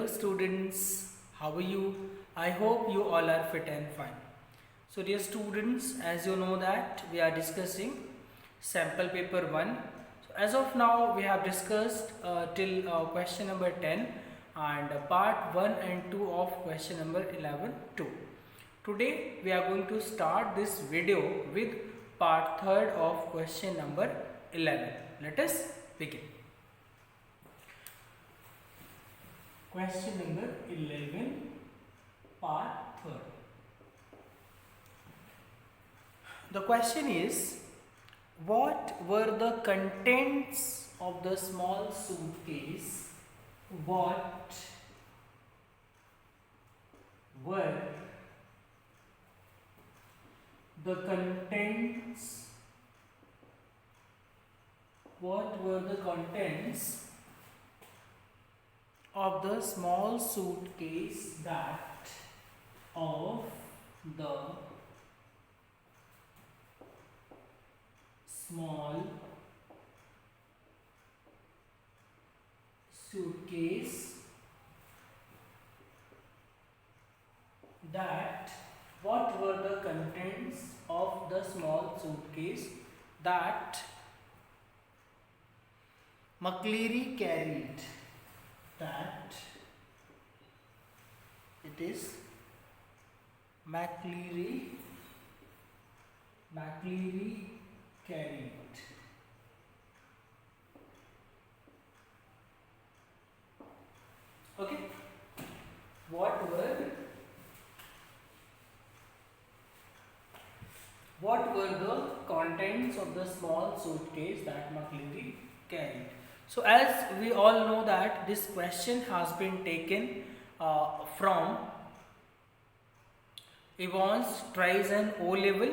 students, how are you? I hope you all are fit and fine. So dear students, as you know that we are discussing sample paper 1. So as of now we have discussed till question number 10 and part 1 and 2 of question number 11 too. Today we are going to start this video with part 3rd of question number 11. Let us begin. Question number 11, part 3rd. The question is, what were the contents of the small suitcase? What were the contents? What were the contents of the small suitcase that of the small suitcase that what were the contents of the small suitcase that McLeary carried? That it is McLeary carried. Okay, what were the contents of the small suitcase that McLeary carried? So as we all know that this question has been taken from Evans Tries an O Level.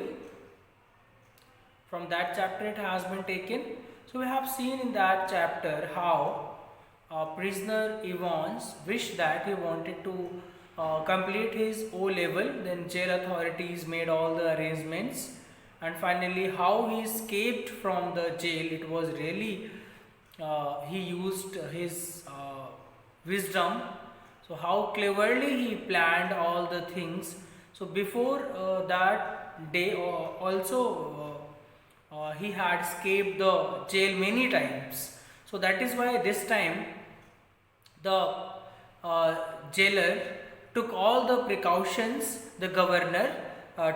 From that chapter it has been taken. So we have seen in that chapter how prisoner Evans wished that he wanted to complete his O Level. Then jail authorities made all the arrangements, and finally how he escaped from the jail. It was really he used his wisdom. So how cleverly he planned all the things. So before that day also he had escaped the jail many times. So that is why this time the jailer took all the precautions, the governor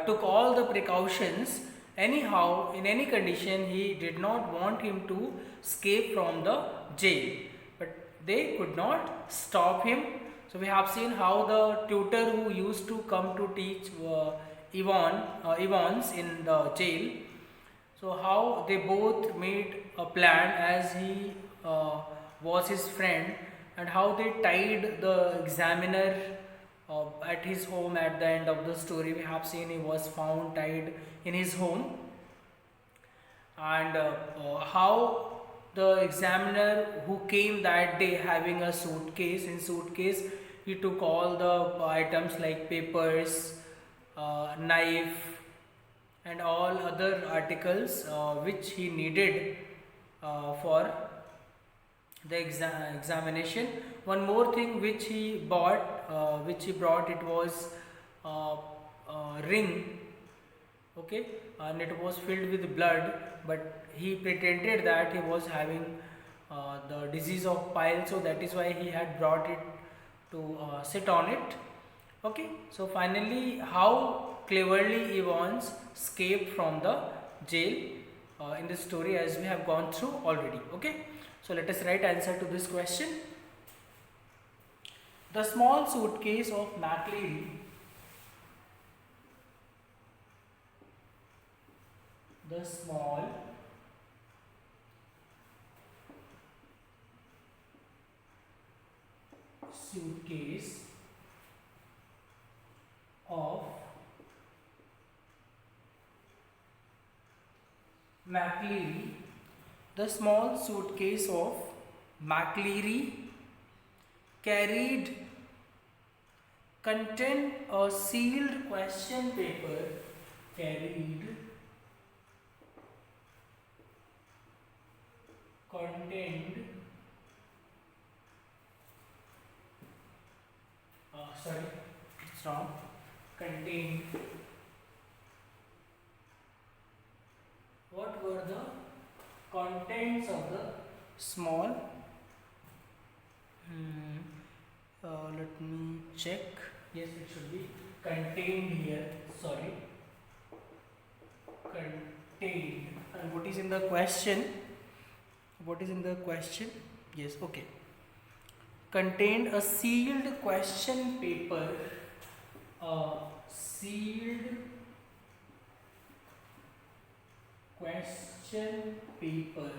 took all the precautions. Anyhow, in any condition, he did not want him to escape from the jail, but they could not stop him. So we have seen how the tutor who used to come to teach Evans in the jail, so how they both made a plan as he was his friend, and how they tied the examiner at his home. At the end of the story we have seen he was found tied in his home, and how the examiner who came that day having a suitcase, in suitcase he took all the items like papers, knife and all other articles which he needed for the examination. One more thing which he bought, it was ring, okay, and it was filled with blood, but he pretended that he was having the disease of pile, so that is why he had brought it to sit on it. Okay, so finally how cleverly Evans escaped from the jail in this story, as we have gone through already. Okay, so let us write answer to this question. The small suitcase of McLeary suitcase of McLeary, the small suitcase of McLeary contained a sealed question paper, contained sorry, it's wrong. Contained. What were the contents of the small? Let me check. Yes, it should be contained here. Sorry, contained. And what is in the question? What is in the question? Yes, okay. Contained a sealed question paper. A sealed question paper.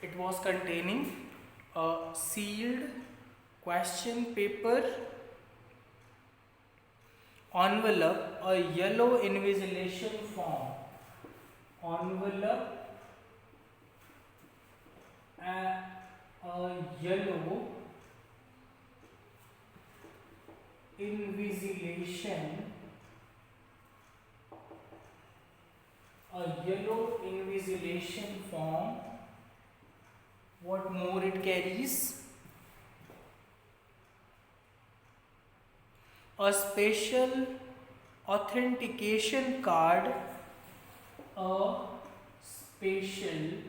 It was containing a sealed question paper envelope, a yellow invigilation form. Envelope, a yellow invigilation, form. What more it carries? A special authentication card, a special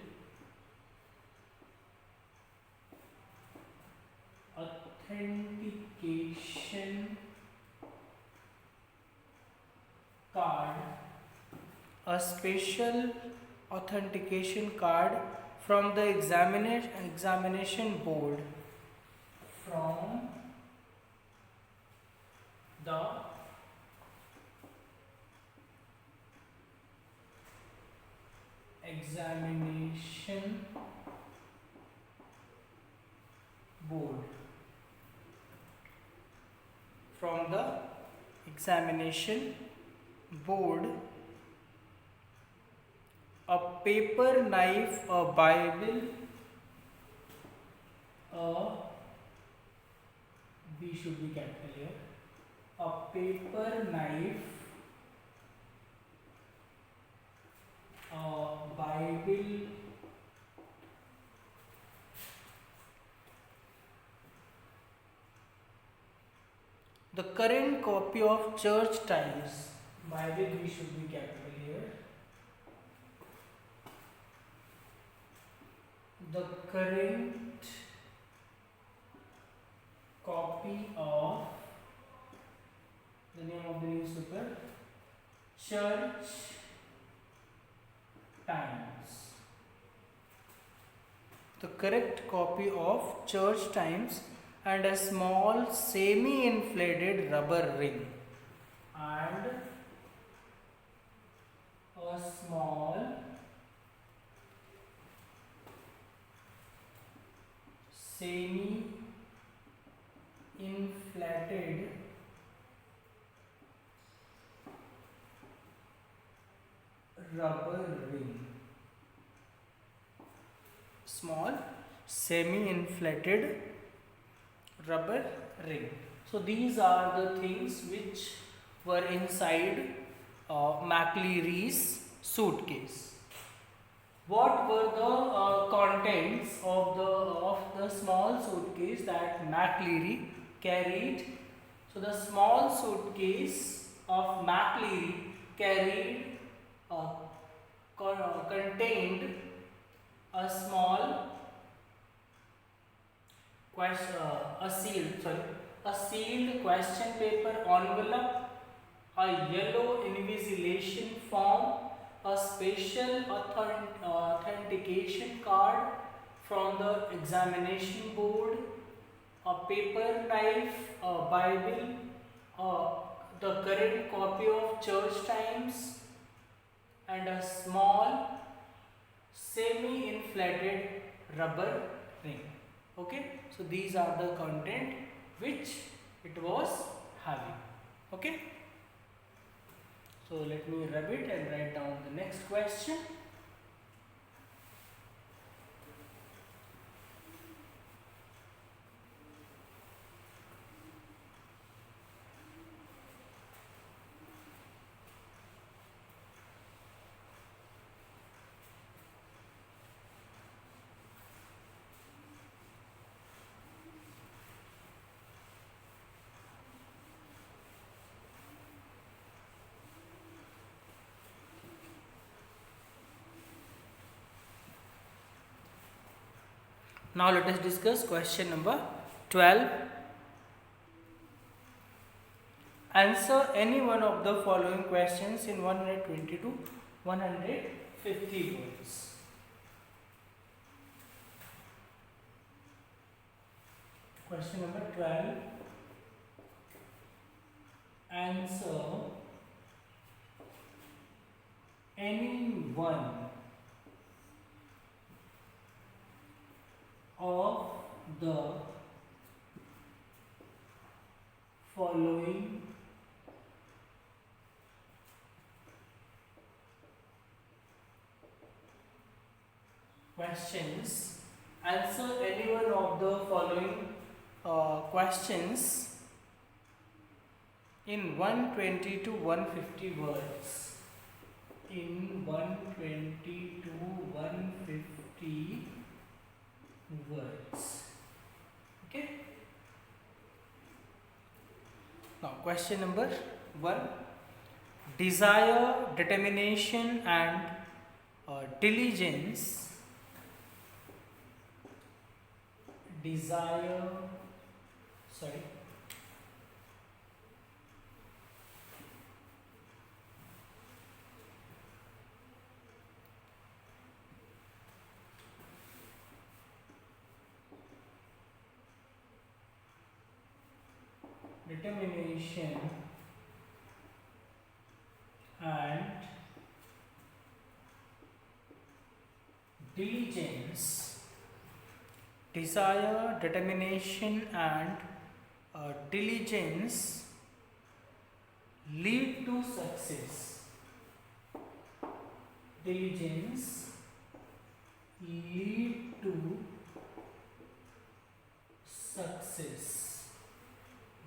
authentication card, a special authentication card from the examination board, from the examination board, from the examination board, a paper knife, a Bible, B should be capital here, a paper knife, a Bible, the current copy of Church Times. Bible, B should be capital here. The current copy of, the name of the newspaper, Church Times. The correct copy of Church Times, and a small semi-inflated rubber ring. And a small semi-inflated rubber ring. Small semi-inflated rubber ring. So these are the things which were inside McLeary's suitcase. What were the contents of the small suitcase that McLeary carried? So the small suitcase of McLeary carried contained a small a sealed question paper envelope, a yellow invigilation form, a special authentication card from the examination board, a paper knife, a Bible, the current copy of Church Times, and a small semi-inflated rubber ring. Okay, so these are the content which it was having. Okay, so let me rub it and write down the next question. Now let us discuss question number 12. Answer any one of the following questions in 120 to 150 words. Question number 12. Answer any one of the following questions. Answer any one of the following questions in 120 to 150 words. In 120 to 150 words. Okay. Now, question number 1. Desire, determination, and diligence. Desire, sorry. Determination and diligence. Desire, determination, and diligence lead to success. Diligence lead to success.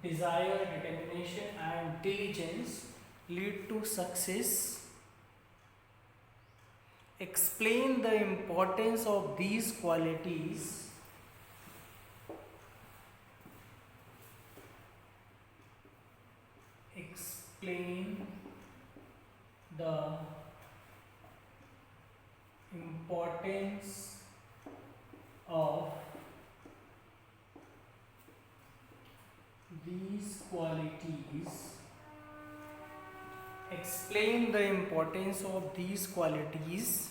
Desire, determination, and diligence lead to success. Explain the importance of these qualities. Explain the importance of these qualities. Explain the importance of these qualities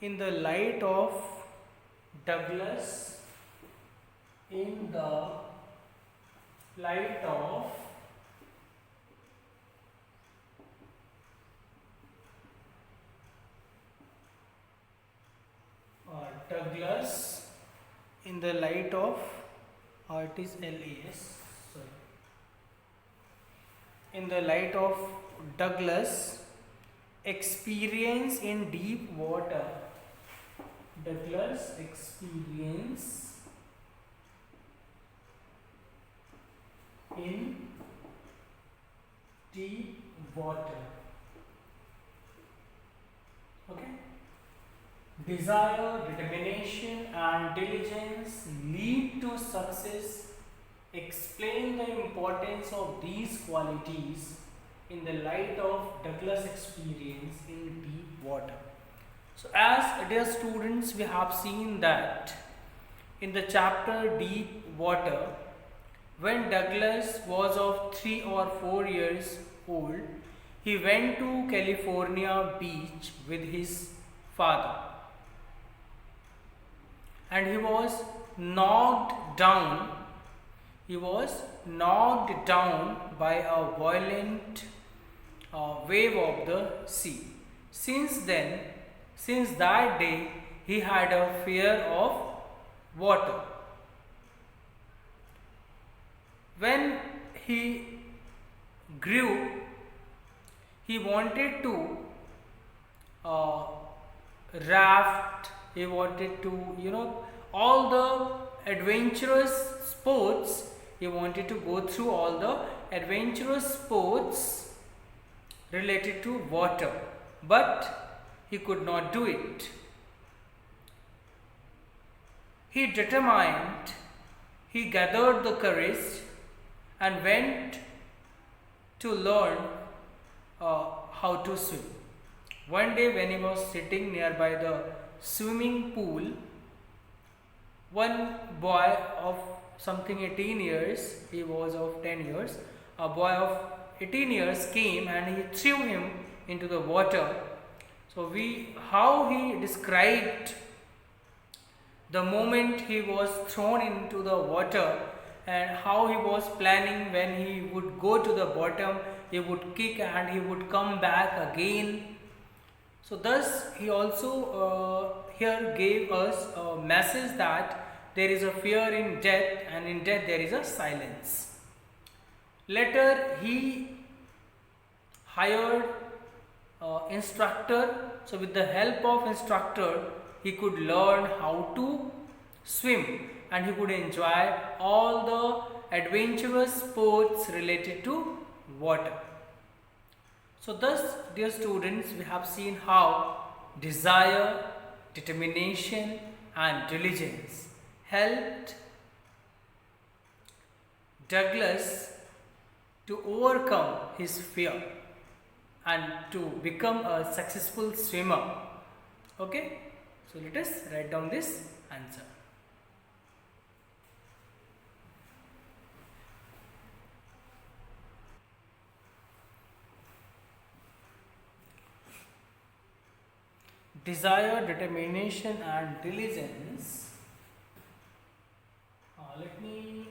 in the light of Douglas. In the light of Douglas. In the light of it is LAS. Sorry. In the light of Douglas' experience in deep water. Douglas' experience in deep water. Okay. Desire, determination, and diligence lead to success. Explain the importance of these qualities in the light of Douglas' experience in deep water. So, as dear students, we have seen that in the chapter Deep Water, when Douglas was of 3 or 4 years old, he went to California beach with his father. And he was knocked down by a violent wave of the sea. Since that day, he had a fear of water. When he grew, he wanted to raft. He wanted to, all the adventurous sports. He wanted to go through all the adventurous sports related to water, but he could not do it. He determined, he gathered the courage and went to learn how to swim. One day, when he was sitting nearby the swimming pool, one boy of something 18 years, he was of 10 years, a boy of 18 years came and he threw him into the water. So how he described the moment he was thrown into the water, and how he was planning when he would go to the bottom, he would kick and he would come back again. So thus he also here gave us a message that there is a fear in death, and in death there is a silence. Later he hired instructor. So with the help of instructor, he could learn how to swim, and he could enjoy all the adventurous sports related to water. So thus, dear students, we have seen how desire, determination and diligence helped Douglas to overcome his fear and to become a successful swimmer. Okay, so let us write down this answer. Desire, determination and diligence. Okay.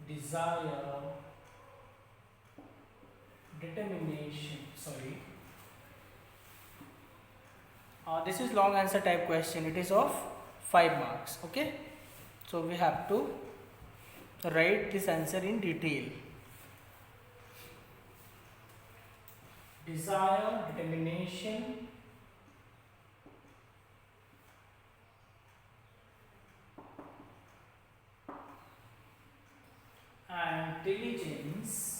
Desire, determination, this is long answer type question. It is of 5 marks. Okay. So we have to write this answer in detail. Desire, determination and diligence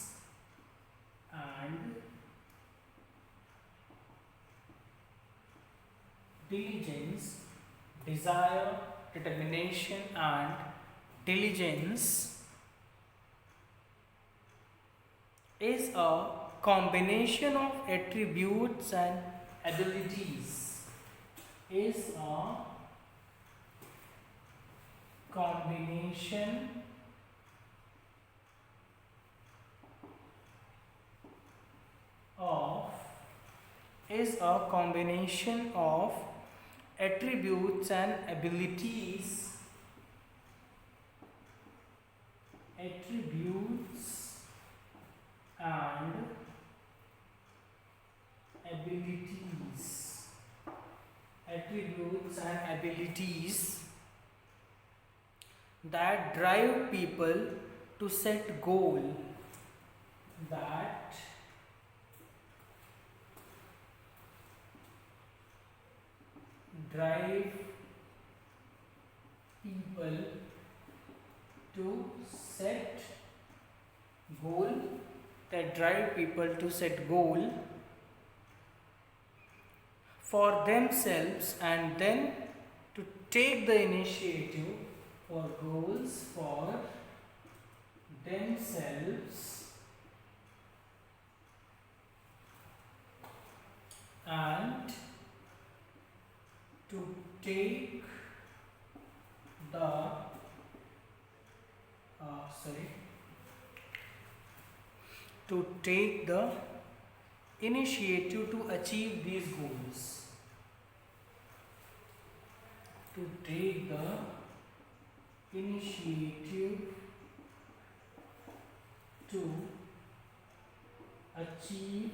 desire, determination and diligence is a combination of attributes and abilities. Is a combination of attributes and abilities that drive people to set goal, that drive people to set goal for themselves, and then to take the initiative for goals for themselves and to take the initiative to achieve these goals. To take the initiative to achieve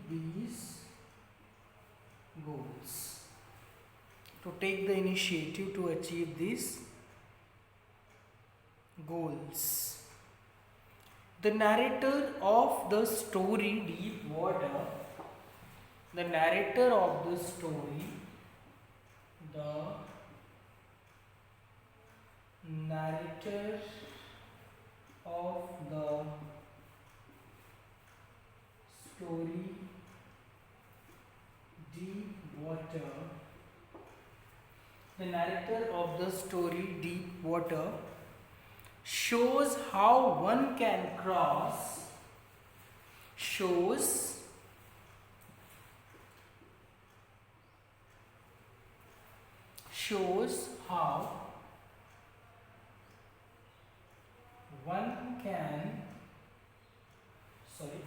these goals. To take the initiative to achieve these goals. The narrator of the story Deep Water, the narrator of the story, Deep Water, the narrator of the story Deep Water shows how one can shows how one can sorry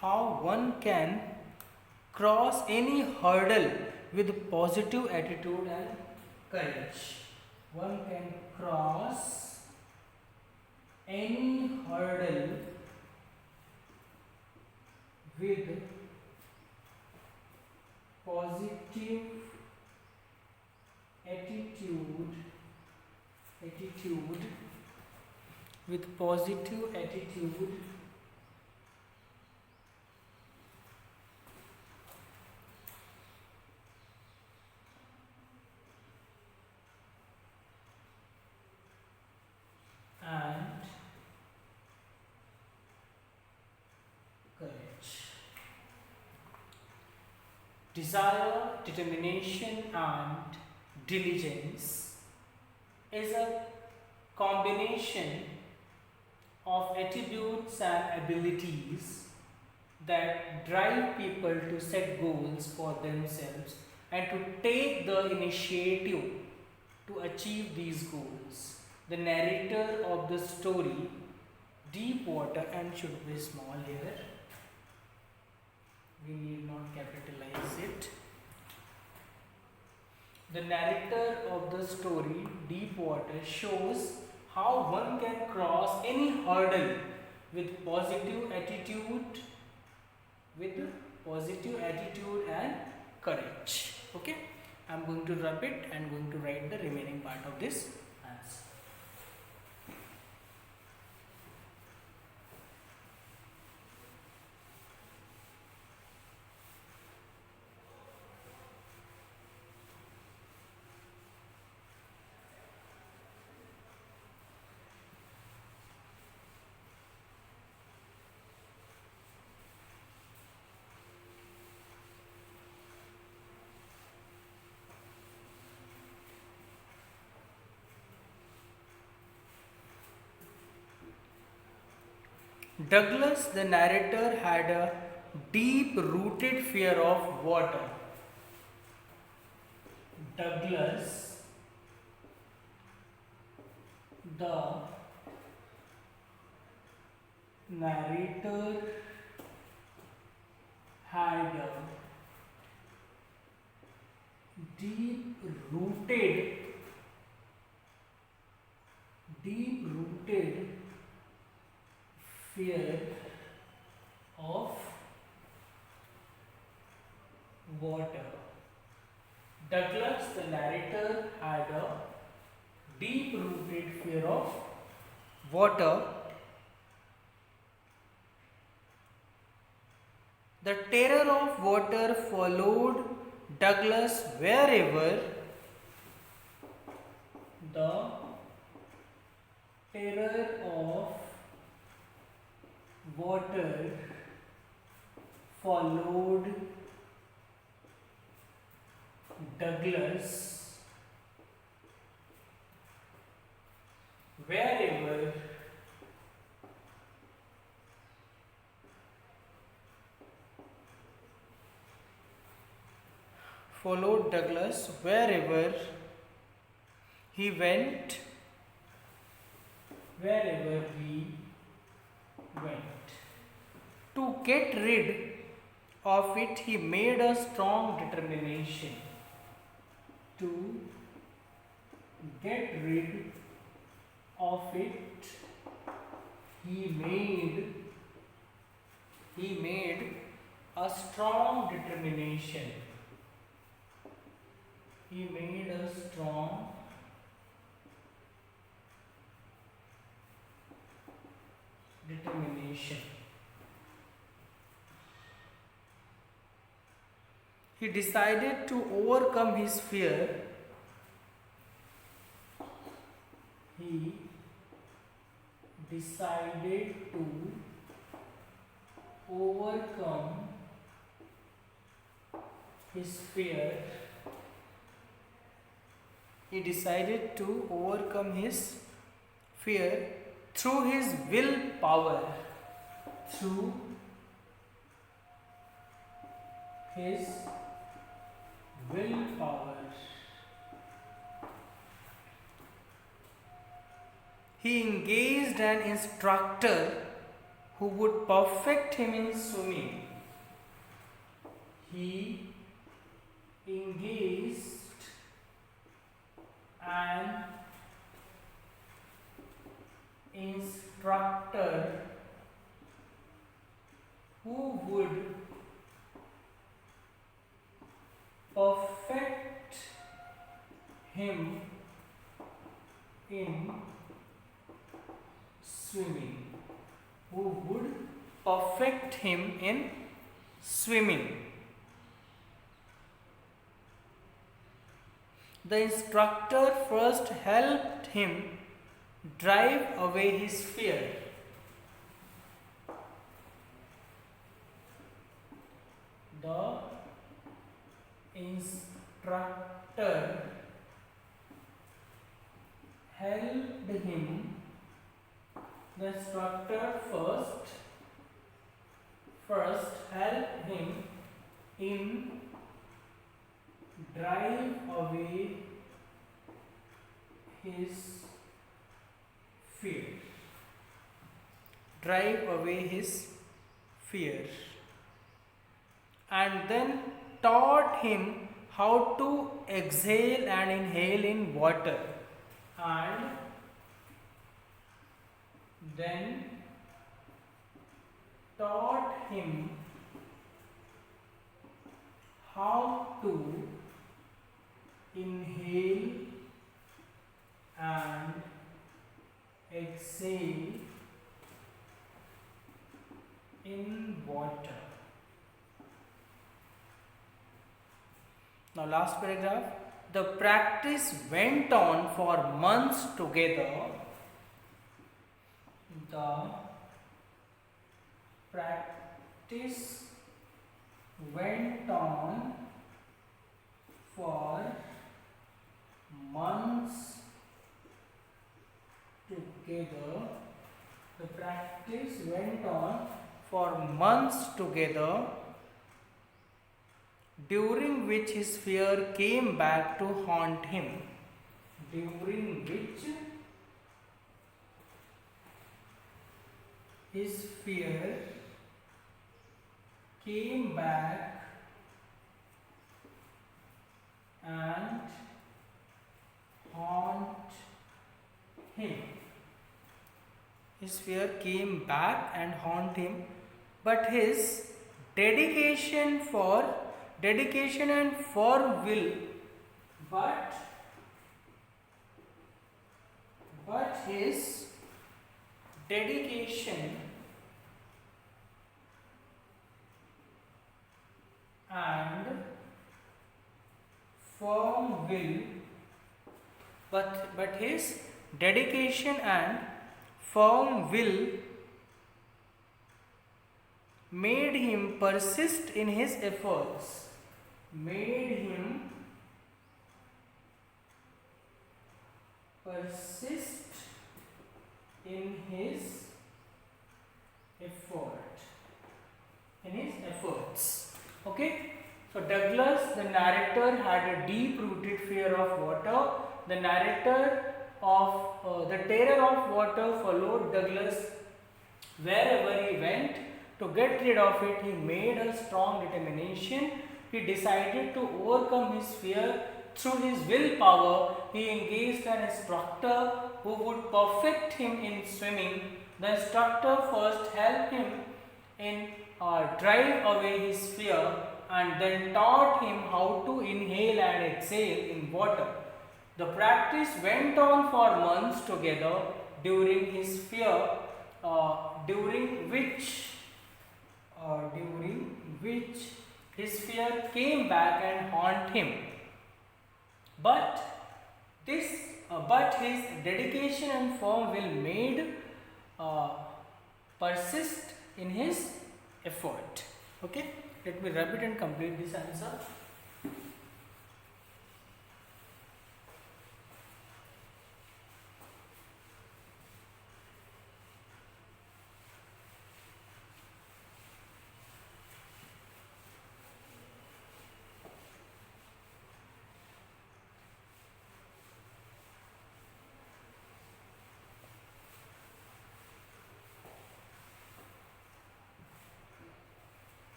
how one can cross any hurdle with positive attitude and courage. One can cross any hurdle with positive attitude with positive attitude and courage. Desire, determination and diligence is a combination of attributes and abilities that drive people to set goals for themselves and to take the initiative to achieve these goals. The narrator of the story, deep water, and should be small here, we need not capitalize it. The narrator of the story, Deep Water, shows how one can cross any hurdle with positive attitude and courage. Okay, I am going to rub it and going to write the remaining part of this answer. Douglas, the narrator, had a deep-rooted fear of water. Douglas, the narrator, had a deep-rooted fear of water. Douglas, the narrator, had a deep-rooted fear of water. The terror of water followed Douglas wherever the terror of water followed Douglas wherever he went. To get rid of it, he made a strong determination. To get rid of it, he made a strong determination. He made a strong determination. He decided to overcome his fear. He decided to overcome his fear. He decided to overcome his fear through his willpower. Through his willpower. He engaged an instructor who would perfect him in swimming. He engaged an instructor who would perfect him in swimming. Who would perfect him in swimming. The instructor first helped him drive away his fear. The instructor helped him. The instructor first helped him in drive away his fear. Drive away his fear. And then taught him how to exhale and inhale in water. And then taught him how to inhale and exhale in water. Now last paragraph. The practice went on for months together. The practice went on for months together. The practice went on for months together, during which his fear came back to haunt him. During which his fear came back and haunt him. His fear came back and haunt him, but his dedication and firm will, but his dedication and firm will, but his dedication and firm will made him persist in his efforts. Made him persist in his effort. Okay. So Douglas, the narrator, had a deep-rooted fear of water. The narrator of the terror of water followed Douglas wherever he went. To get rid of it, he made a strong determination. He decided to overcome his fear through his willpower. He engaged an instructor who would perfect him in swimming. The instructor first helped him in drive away his fear and then taught him how to inhale and exhale in water. The practice went on for months together, during his fear, during which his fear came back and haunt him. But his dedication and firm will made persist in his effort. Okay, let me repeat and complete this answer.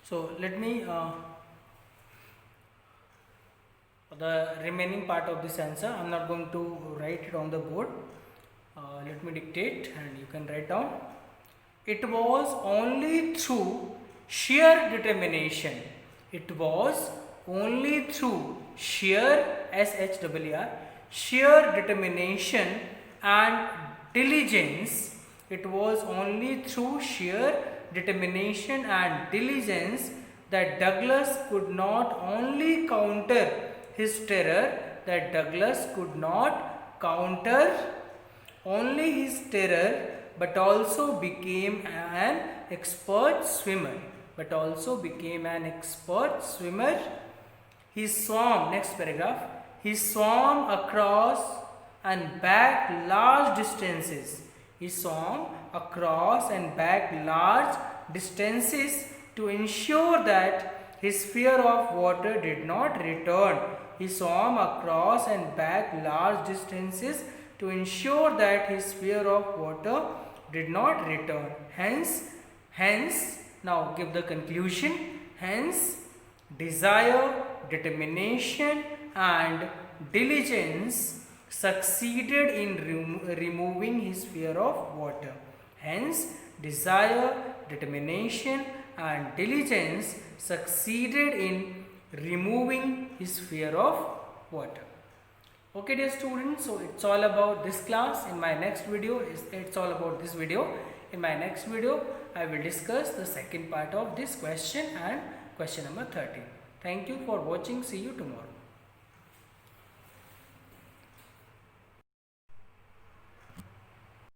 So let me the remaining part of this answer. I'm not going to write it on the board. Let me dictate and you can write down. It was only through sheer determination. It was only through sheer SHER, sheer determination and diligence. It was only through sheer determination and diligence that Douglas could not only counter his terror, that Douglas could not counter only his terror, but also became an expert swimmer. But also became an expert swimmer. He swam, next paragraph, he swam across and back large distances. He swam across and back large distances to ensure that his fear of water did not return. He swam across and back large distances to ensure that his fear of water did not return. Hence, now give the conclusion. Hence, desire, determination and diligence succeeded in removing his fear of water. Hence, desire, determination and diligence succeeded in removing his fear of water. Okay dear students, so it's all about this class. In my next video, it's all about this video. In my next video, I will discuss the second part of this question and question number 13. Thank you for watching. See you tomorrow.